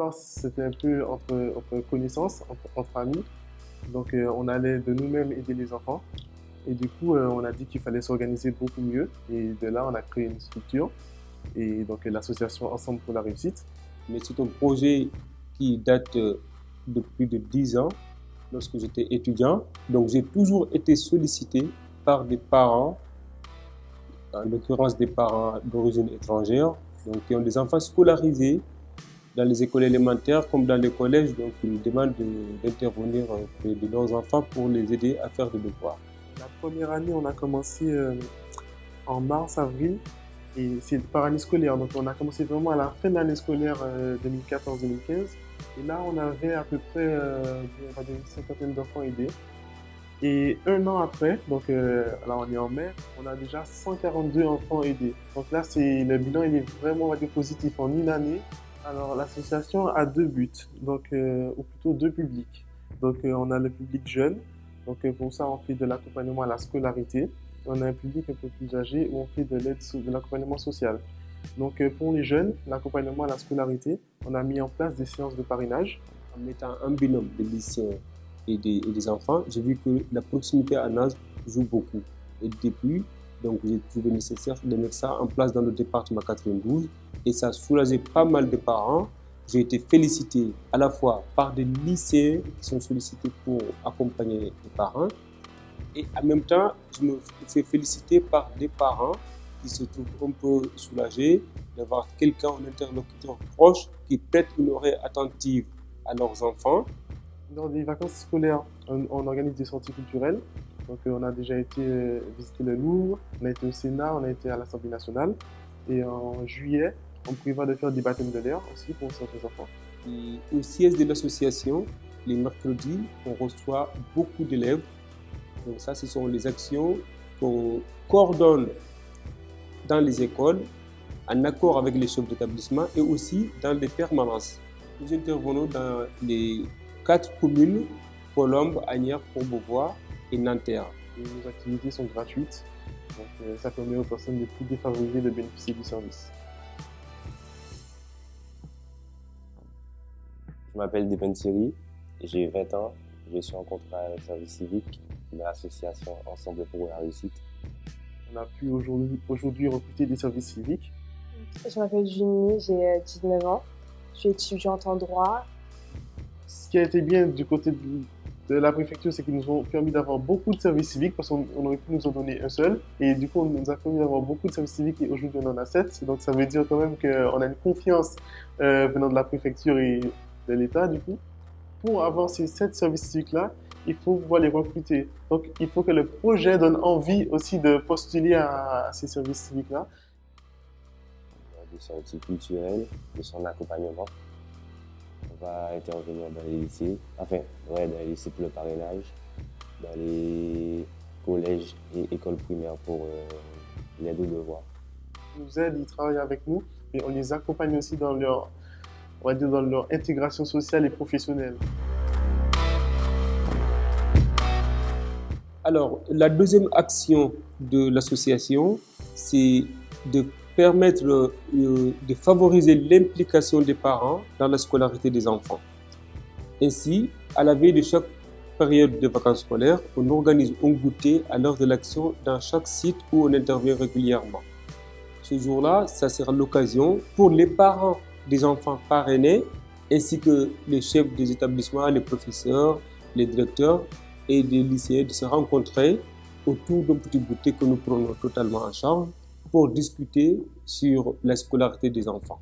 départ, c'était un peu entre connaissances, entre amis. Donc, on allait de nous-mêmes aider les enfants. Et du coup, on a dit qu'il fallait s'organiser beaucoup mieux. Et de là, on a créé une structure. Et donc, l'association Ensemble pour la réussite. Mais c'est un projet qui date de plus de 10 ans, lorsque j'étais étudiant. Donc, j'ai toujours été sollicité par des parents, en l'occurrence des parents d'origine étrangère, donc qui ont des enfants scolarisés dans les écoles élémentaires comme dans les collèges, donc ils nous demandent d'intervenir auprès de leurs enfants pour les aider à faire des devoirs. La première année, on a commencé en mars-avril. Et c'est par année scolaire. Donc, on a commencé vraiment à la fin de l'année scolaire 2014-2015. Et là, on avait à peu près on va dire une cinquantaine d'enfants aidés. Et un an après, donc là on est en mai, on a déjà 142 enfants aidés. Donc là, le bilan il est vraiment on va dire, positif en une année. Alors l'association a deux buts, donc, ou plutôt deux publics. Donc on a le public jeune, donc pour ça on fait de l'accompagnement à la scolarité. On a un public un peu plus âgé où on fait de l'accompagnement social. Donc pour les jeunes, l'accompagnement à la scolarité, on a mis en place des séances de parrainage. En mettant un binôme de lycéens et des enfants, j'ai vu que la proximité en âge joue beaucoup. Et depuis, donc j'ai trouvé nécessaire de mettre ça en place dans le département 92 et ça a soulagé pas mal de parents. J'ai été félicité à la fois par des lycéens qui sont sollicités pour accompagner les parents et en même temps, je me fais féliciter par des parents qui se trouvent un peu soulagés d'avoir quelqu'un, un interlocuteur proche qui prête une oreille attentive à leurs enfants. Dans les vacances scolaires, on organise des sorties culturelles. Donc, on a déjà été visiter le Louvre, on a été au Sénat, on a été à l'Assemblée nationale. Et en juillet, on prévoit de faire des baptêmes de l'air aussi pour certains enfants. Et au siège de l'association, les mercredis, on reçoit beaucoup d'élèves. Donc ça, ce sont les actions qu'on coordonne dans les écoles, en accord avec les chefs d'établissement et aussi dans les permanences. Nous intervenons dans les 4 communes, Colombes, Asnières, Courbevoie et Nanterre. Et nos activités sont gratuites, donc ça permet aux personnes les plus défavorisées de bénéficier du service. Je m'appelle Deben Thierry, j'ai 20 ans, je suis en contrat avec le service civique de l'association Ensemble pour la réussite. On a pu aujourd'hui recruter des services civiques. Je m'appelle Junie, j'ai 19 ans, je suis étudiante en droit. Ce qui a été bien du côté de la préfecture, c'est qu'ils nous ont permis d'avoir beaucoup de services civiques parce qu'on aurait pu nous en donner un seul. Et du coup, on nous a permis d'avoir beaucoup de services civiques et aujourd'hui, on en a 7. Donc, ça veut dire quand même qu'on a une confiance venant de la préfecture et de l'État, du coup. Pour avoir ces 7 services civiques-là, il faut pouvoir les recruter. Donc, il faut que le projet donne envie aussi de postuler à ces services civiques-là. Des sorties culturelles, de son accompagnement. On va intervenir dans les lycées, dans les lycées pour le parrainage, dans les collèges et écoles primaires pour l'aide aux devoirs. Ils nous aident, ils travaillent avec nous et on les accompagne aussi dans leur, on va dire, dans leur intégration sociale et professionnelle. Alors, la deuxième action de l'association, c'est de permettre de favoriser l'implication des parents dans la scolarité des enfants. Ainsi, à la veille de chaque période de vacances scolaires, on organise un goûter à l'heure de l'action dans chaque site où on intervient régulièrement. Ce jour-là, ça sera l'occasion pour les parents des enfants parrainés, ainsi que les chefs des établissements, les professeurs, les directeurs et des lycéens de se rencontrer autour d'un petit goûter que nous prenons totalement en charge pour discuter sur la scolarité des enfants.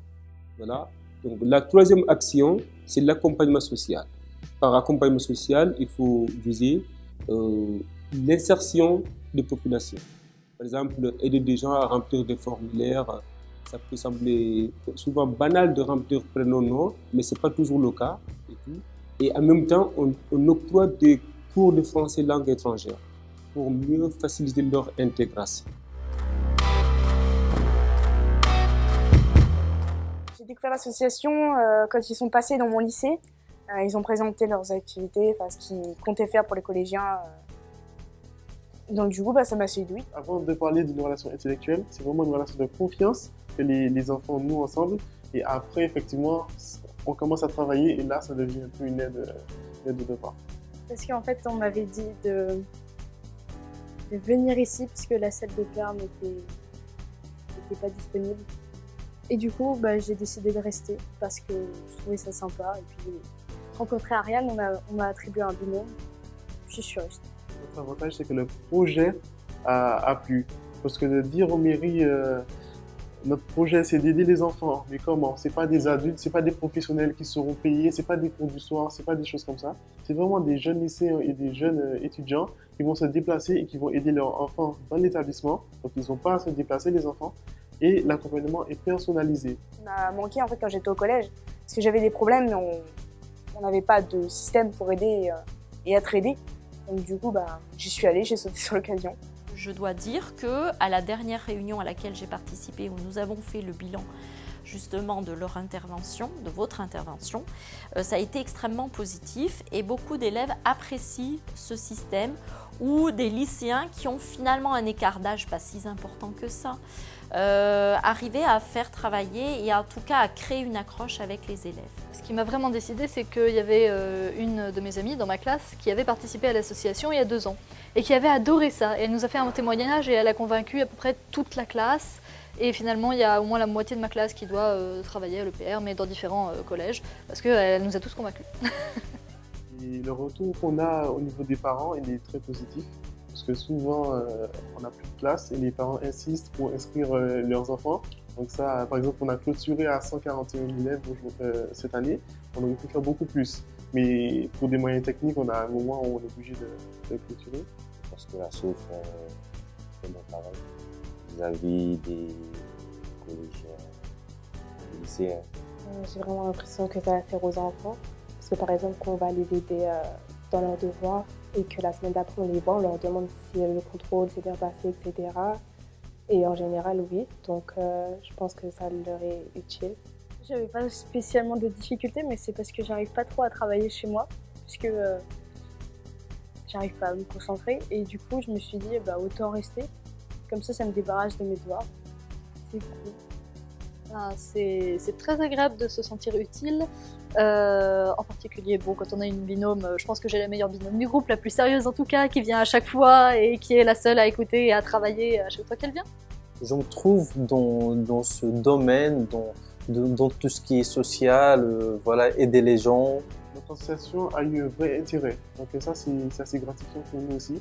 Voilà. Donc, la troisième action, c'est l'accompagnement social. Par accompagnement social, il faut viser l'insertion des populations. Par exemple, aider des gens à remplir des formulaires. Ça peut sembler souvent banal de remplir prénom-nom, mais ce n'est pas toujours le cas. Et en même temps, on octroie des cours de français langue étrangère pour mieux faciliter leur intégration. J'ai découvert l'association quand ils sont passés dans mon lycée. Ils ont présenté leurs activités, ce qu'ils comptaient faire pour les collégiens. Donc du coup, ça m'a séduit. Avant de parler d'une relation intellectuelle, c'est vraiment une relation de confiance que les enfants nouent ensemble. Et après, effectivement, on commence à travailler et là, ça devient un peu une aide de départ. Parce qu'en fait, on m'avait dit de venir ici puisque la salle de père n'était pas disponible. Et du coup, j'ai décidé de rester parce que je trouvais ça sympa. Et puis, rencontré Ariane, on m'a attribué un binôme. Je suis restée. L'autre avantage, c'est que le projet a plu. Parce que de dire aux mairies, notre projet, c'est d'aider les enfants. Mais comment? C'est pas des adultes, c'est pas des professionnels qui seront payés, c'est pas des cours du soir, c'est pas des choses comme ça. C'est vraiment des jeunes lycéens et des jeunes étudiants qui vont se déplacer et qui vont aider leurs enfants dans l'établissement. Donc, ils n'ont pas à se déplacer, les enfants. Et l'accompagnement est personnalisé. On m'a manqué en fait quand j'étais au collège, parce que j'avais des problèmes, mais on n'avait pas de système pour aider et être aidé. Donc du coup, j'y suis allée, j'ai sauté sur l'occasion. Je dois dire qu'à la dernière réunion à laquelle j'ai participé, où nous avons fait le bilan justement de leur intervention, de votre intervention, ça a été extrêmement positif et beaucoup d'élèves apprécient ce système ou des lycéens qui ont finalement un écart d'âge pas si important que ça, arriver à faire travailler et en tout cas à créer une accroche avec les élèves. Ce qui m'a vraiment décidé, c'est qu'il y avait une de mes amies dans ma classe qui avait participé à l'association il y a 2 ans et qui avait adoré ça. Et elle nous a fait un témoignage et elle a convaincu à peu près toute la classe. Et finalement, il y a au moins la moitié de ma classe qui doit travailler à l'EPR, mais dans différents collèges, parce qu'elle nous a tous convaincus. Et le retour qu'on a au niveau des parents, il est très positif. Parce que souvent, on n'a plus de classe et les parents insistent pour inscrire leurs enfants. Donc ça, par exemple, on a clôturé à 141 élèves cette année. On aurait pu faire beaucoup plus. Mais pour des moyens techniques, on a un moment où on est obligé de clôturer. Parce que la SOUF fait mon travail vis-à-vis des collégiens, des lycéens. J'ai vraiment l'impression que ça va faire aux enfants. Parce que par exemple, quand on va les aider dans leurs devoirs et que la semaine d'après on les voit, on leur demande si le contrôle s'est bien passé, etc. Et en général, oui. Donc je pense que ça leur est utile. J'avais pas spécialement de difficultés, mais c'est parce que j'arrive pas trop à travailler chez moi, puisque j'arrive pas à me concentrer. Et du coup, je me suis dit, autant rester. Comme ça me débarrasse de mes devoirs. C'est cool. C'est très agréable de se sentir utile. En particulier, quand on a une binôme, je pense que j'ai la meilleure binôme du groupe, la plus sérieuse en tout cas, qui vient à chaque fois et qui est la seule à écouter et à travailler à chaque fois qu'elle vient. Je me trouve dans ce domaine, dans tout ce qui est social, aider les gens. Notre association a eu un vrai intérêt. Donc ça, c'est assez gratifiant pour nous aussi.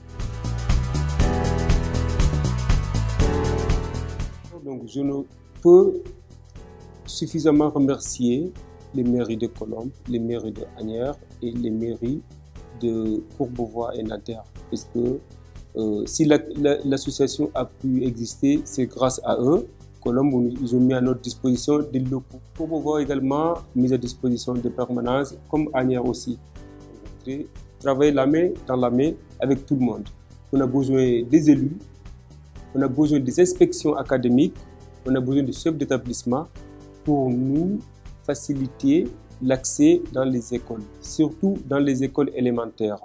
Donc, je ne peux suffisamment remercier les mairies de Colombes, les mairies de Asnières et les mairies de Courbevoie et Nanterre. Parce que si l'association a pu exister, c'est grâce à eux. Colombes, ils ont mis à notre disposition des locaux. Courbevoie également mis à disposition de permanence, comme Asnières aussi. Travailler la main dans la main avec tout le monde. On a besoin des élus, on a besoin des inspections académiques, on a besoin des chefs d'établissement pour nous faciliter l'accès dans les écoles, surtout dans les écoles élémentaires.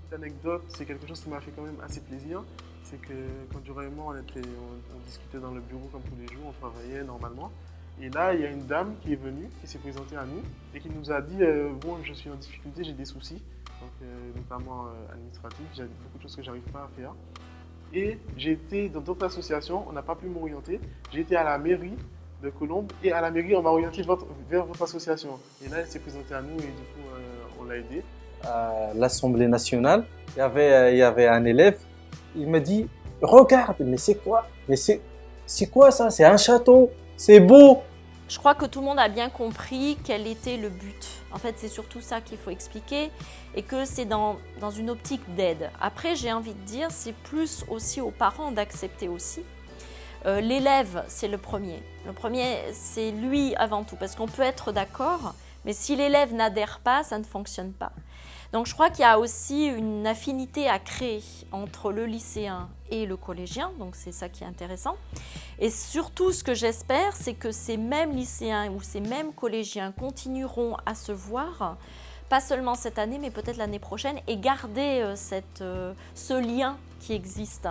Cette anecdote, c'est quelque chose qui m'a fait quand même assez plaisir. C'est que quand Dura et moi, on discutait dans le bureau comme tous les jours, on travaillait normalement. Et là, il y a une dame qui est venue, qui s'est présentée à nous et qui nous a dit bon, je suis en difficulté, j'ai des soucis, donc, notamment administratifs, j'ai beaucoup de choses que je n'arrive pas à faire. Et j'ai été dans d'autres associations, on n'a pas pu m'orienter. J'ai été à la mairie de Colombes et à la mairie, on m'a orienté vers votre association. Et là, elle s'est présentée à nous et du coup, on l'a aidé. À l'Assemblée nationale, il y avait un élève, il me dit « Regarde, mais c'est quoi? Mais c'est quoi ça? C'est un château, c'est beau !» Je crois que tout le monde a bien compris quel était le but. En fait, c'est surtout ça qu'il faut expliquer et que c'est dans une optique d'aide. Après, j'ai envie de dire, c'est plus aussi aux parents d'accepter aussi. L'élève, c'est le premier. Le premier, c'est lui avant tout, parce qu'on peut être d'accord, mais si l'élève n'adhère pas, ça ne fonctionne pas. Donc je crois qu'il y a aussi une affinité à créer entre le lycéen et le collégien, donc c'est ça qui est intéressant. Et surtout, ce que j'espère, c'est que ces mêmes lycéens ou ces mêmes collégiens continueront à se voir, pas seulement cette année, mais peut-être l'année prochaine, et garder ce lien qui existe.